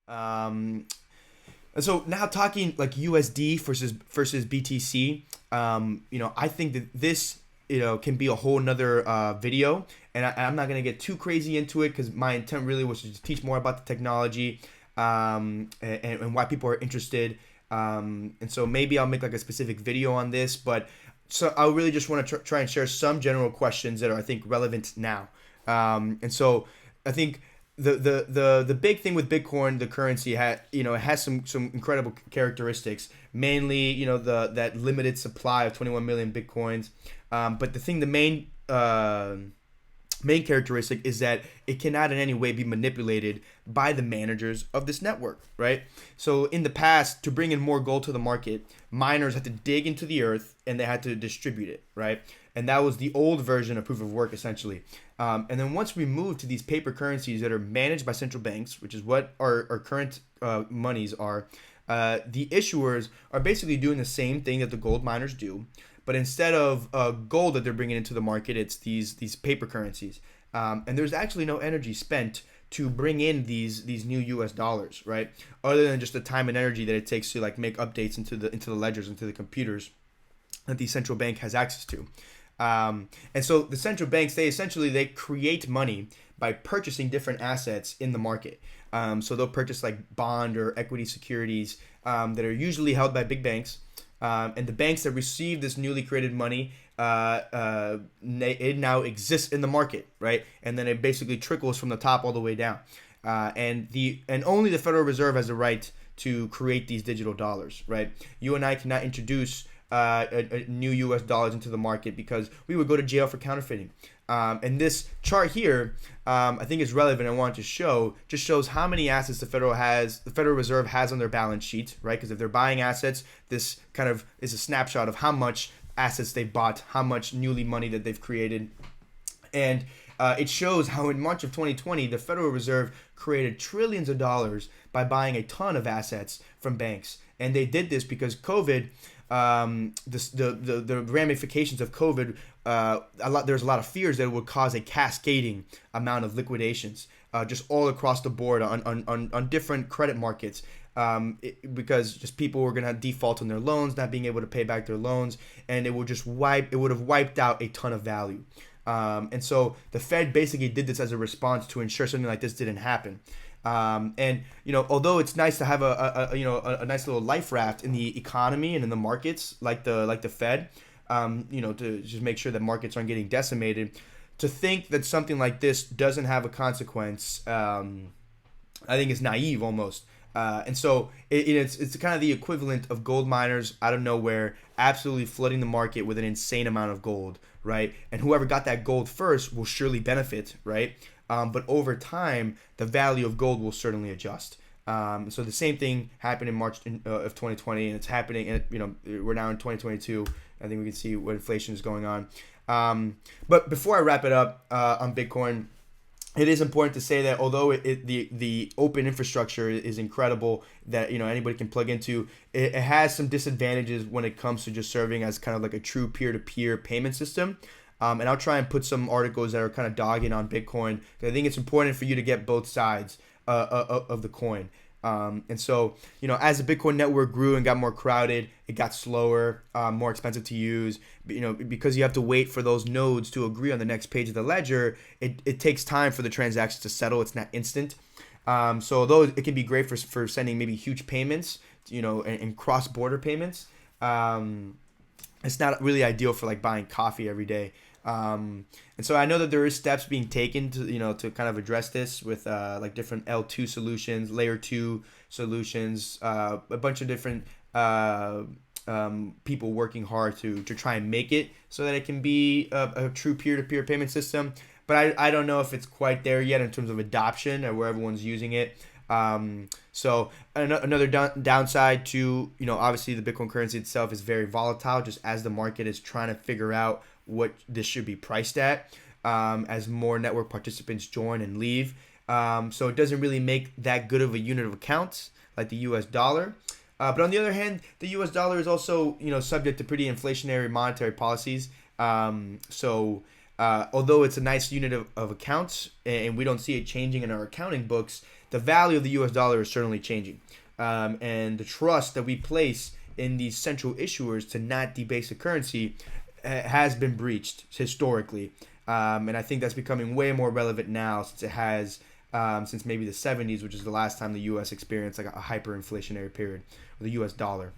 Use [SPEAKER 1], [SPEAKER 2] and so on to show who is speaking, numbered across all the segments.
[SPEAKER 1] Um, and so now talking like USD versus BTC, I think that this can be a whole nother video, and I'm not gonna get too crazy into it because my intent really was to just teach more about the technology, and why people are interested. And so maybe I'll make like a specific video on this, but so I really just want to try and share some general questions that are I think relevant now. And so I think the big thing with Bitcoin, the currency, it has some incredible characteristics. Mainly, the that limited supply of 21 million Bitcoins. But the main characteristic is that it cannot in any way be manipulated by the managers of this network, right? So in the past, to bring in more gold to the market, miners had to dig into the earth and they had to distribute it, right? And that was the old version of proof of work, essentially. And then once we move to these paper currencies that are managed by central banks, which is what our current monies are, the issuers are basically doing the same thing that the gold miners do, but instead of gold that they're bringing into the market, it's these paper currencies. And there's actually no energy spent to bring in these new US dollars, right? Other than just the time and energy that it takes to like make updates into the ledgers, into the computers that the central bank has access to. And so the central banks, they create money by purchasing different assets in the market. So they'll purchase like bond or equity securities that are usually held by big banks. And the banks that receive this newly created money, it now exists in the market, right? And then it basically trickles from the top all the way down. And only the Federal Reserve has the right to create these digital dollars, right? You and I cannot introduce a new U.S. dollars into the market because we would go to jail for counterfeiting. And this chart here, I think is relevant. I want to just shows how many assets the Federal Reserve has on their balance sheet, right? Because if they're buying assets, this kind of is a snapshot of how much assets they've bought, how much newly money that they've created. And it shows how in March of 2020, the Federal Reserve created trillions of dollars by buying a ton of assets from banks. And they did this because COVID, the ramifications of COVID, there's a lot of fears that it would cause a cascading amount of liquidations just all across the board on different credit markets, because just people were going to default on their loans, not being able to pay back their loans, and it would have wiped out a ton of value. And so the Fed basically did this as a response to ensure something like this didn't happen. And although it's nice to have a nice little life raft in the economy and in the markets like the Fed, to just make sure that markets aren't getting decimated, to think that something like this doesn't have a consequence, I think is naive almost. And so it's kind of the equivalent of gold miners out of nowhere absolutely flooding the market with an insane amount of gold, right? And whoever got that gold first will surely benefit, right? But over time, the value of gold will certainly adjust. So the same thing happened in March of 2020, and it's happening. And we're now in 2022. I think we can see what inflation is going on. But before I wrap it up on Bitcoin, it is important to say that although the open infrastructure is incredible, that anybody can plug into, it has some disadvantages when it comes to just serving as kind of like a true peer-to-peer payment system. And I'll try and put some articles that are kind of dogging on Bitcoin. I think it's important for you to get both sides of the coin. And so, as the Bitcoin network grew and got more crowded, it got slower, more expensive to use. Because you have to wait for those nodes to agree on the next page of the ledger, it takes time for the transactions to settle. It's not instant. So although it can be great for sending maybe huge payments, and cross-border payments, it's not really ideal for like buying coffee every day. And so I know that there is steps being taken to kind of address this with like different L2 solutions, layer 2 solutions, a bunch of different people working hard to try and make it so that it can be a true peer-to-peer payment system. But I don't know if it's quite there yet in terms of adoption or where everyone's using it. So another downside to, obviously the Bitcoin currency itself is very volatile, just as the market is trying to figure out what this should be priced at, as more network participants join and leave. So it doesn't really make that good of a unit of account like the US dollar. But on the other hand, the US dollar is also, subject to pretty inflationary monetary policies. Although it's a nice unit of accounts and we don't see it changing in our accounting books, the value of the US dollar is certainly changing. And the trust that we place in these central issuers to not debase the currency has been breached historically. And I think that's becoming way more relevant now since it has since maybe the 70s, which is the last time the U.S. experienced like a hyperinflationary period with the U.S. dollar.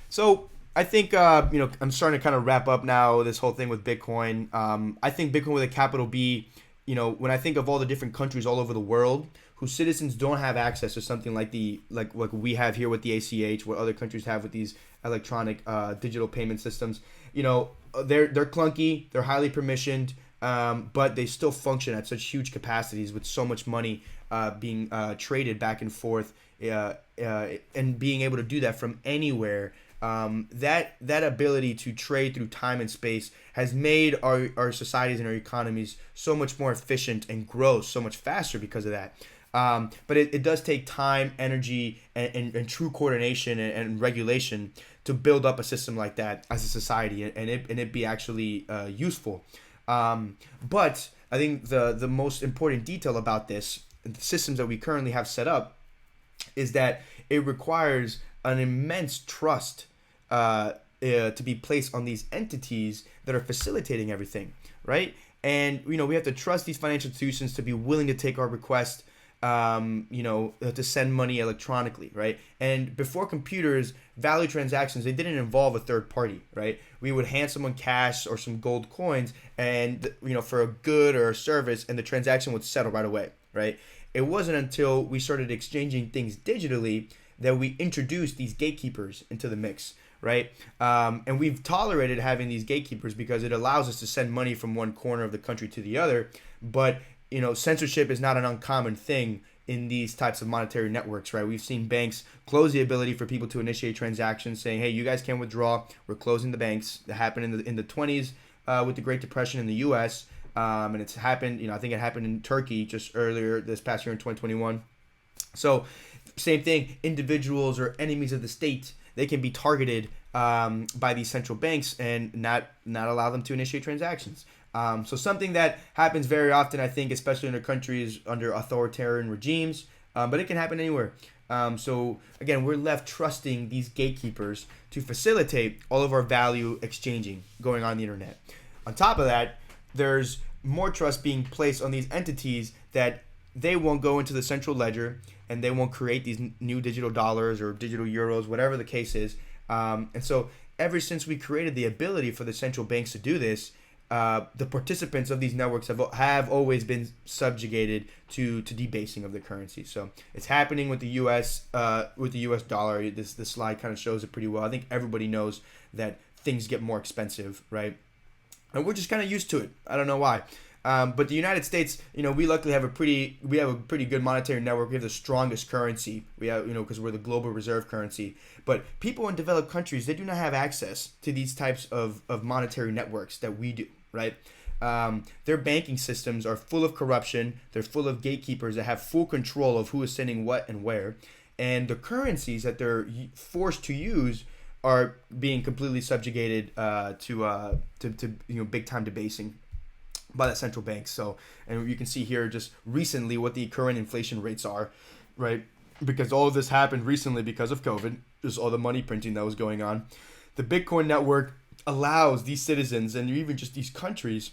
[SPEAKER 1] So I think I'm starting to kind of wrap up now this whole thing with Bitcoin. I think Bitcoin with a capital B. When I think of all the different countries all over the world whose citizens don't have access to something like what we have here with the ACH, what other countries have with these electronic digital payment systems, they're clunky, they're highly permissioned, but they still function at such huge capacities with so much money being traded back and forth, and being able to do that from anywhere. That ability to trade through time and space has made our societies and our economies so much more efficient and grow so much faster because of that. But it does take time, energy, and true coordination and regulation to build up a system like that as a society, and it be actually useful. But I think the most important detail about this, the systems that we currently have set up, is that it requires an immense trust to be placed on these entities that are facilitating everything, right? And we have to trust these financial institutions to be willing to take our request, to send money electronically, right? And before computers, value transactions, they didn't involve a third party, right? We would hand someone cash or some gold coins, and for a good or a service, and the transaction would settle right away, right? It wasn't until we started exchanging things digitally that we introduced these gatekeepers into the mix, right? And we've tolerated having these gatekeepers because it allows us to send money from one corner of the country to the other. But censorship is not an uncommon thing in these types of monetary networks, right? We've seen banks close the ability for people to initiate transactions, saying, "Hey, you guys can't withdraw. We're closing the banks." That happened in the 20s with the Great Depression in the U.S. And it's happened. I think it happened in Turkey just earlier this past year in 2021. So, same thing. Individuals or enemies of the state, they can be targeted by these central banks and not allow them to initiate transactions. So something that happens very often, I think, especially in countries under authoritarian regimes, but it can happen anywhere. So again, we're left trusting these gatekeepers to facilitate all of our value exchanging going on the internet. On top of that, there's more trust being placed on these entities that they won't go into the central ledger and they won't create these new digital dollars or digital euros, whatever the case is. And so ever since we created the ability for the central banks to do this, the participants of these networks have always been subjugated to debasing of the currency. So it's happening with the U.S. Dollar. This slide kind of shows it pretty well. I think everybody knows that things get more expensive, right? And we're just kind of used to it. I don't know why. But the United States, we luckily have a pretty good monetary network. We have the strongest currency. We have, because we're the global reserve currency. But people in developed countries, they do not have access to these types of monetary networks that we do, right? Their banking systems are full of corruption. They're full of gatekeepers that have full control of who is sending what and where. And the currencies that they're forced to use are being completely subjugated to big time debasing by the central banks. So, and you can see here just recently what the current inflation rates are, right? Because all of this happened recently because of COVID, just all the money printing that was going on. The Bitcoin network allows these citizens and even just these countries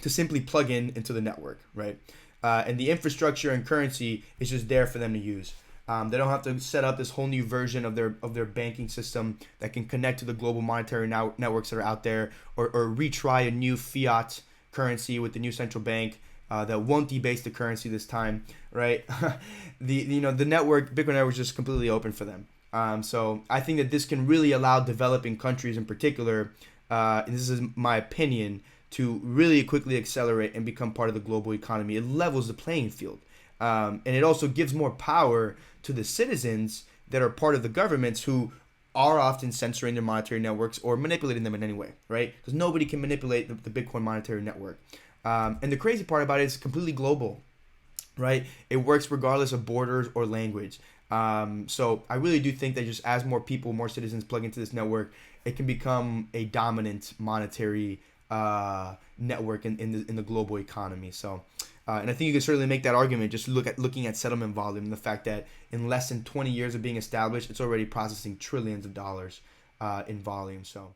[SPEAKER 1] to simply plug into the network, right? And the infrastructure and currency is just there for them to use. They don't have to set up this whole new version of their banking system that can connect to the global monetary networks that are out there, or retry a new fiat currency with the new central bank that won't debase the currency this time, right? the Bitcoin network is just completely open for them. So I think that this can really allow developing countries in particular, and this is my opinion, to really quickly accelerate and become part of the global economy. It levels the playing field. And it also gives more power to the citizens that are part of the governments who are often censoring their monetary networks or manipulating them in any way, right? Because nobody can manipulate the Bitcoin monetary network. And the crazy part about it is completely global, right? It works regardless of borders or language. So I really do think that just as more people, more citizens plug into this network, it can become a dominant monetary network in the global economy. So And I think you can certainly make that argument just looking at settlement volume and the fact that in less than 20 years of being established, it's already processing trillions of dollars in volume. So